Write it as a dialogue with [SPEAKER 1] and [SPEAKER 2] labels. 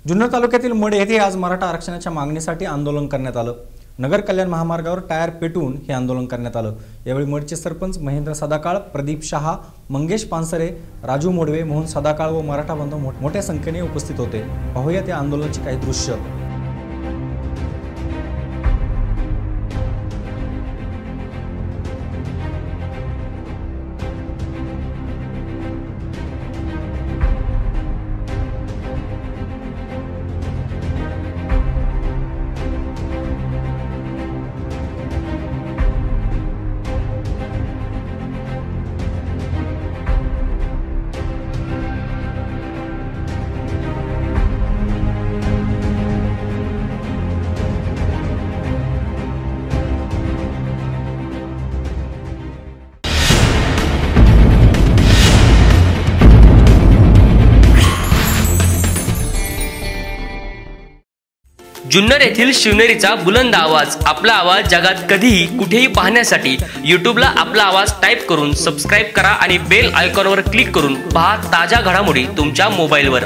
[SPEAKER 1] जुन्नर तालुक्यातील मड येथे आज मराठा आरक्षणाच्या मागणीसाठी आंदोलन करण्यात आलं। नगर कल्याण महामार्गावर टायर पेटवून हे आंदोलन करण्यात आलं। यावेळी मडचे सरपंच महेंद्र सदाकाळ, प्रदीप शहा, मंगेश पानसरे, राजू मोडवे, मोहन सदाकाळ व मराठा बांधव मोठ्या संख्येने उपस्थित होते। पाहूया त्या आंदोलनाचे काही दृश्य।
[SPEAKER 2] जुन्नर येथील शिवनेरीचा बुलंद आवाज, आपला आवाज जगात कधीही कुठेही पाहण्यासाठी यूट्यूबला आपला आवाज टाइप करून सबस्क्राइब करा आणि बेल आयकॉनवर क्लिक करून पहा ताज्या घडामोडी तुमच्या मोबाईलवर।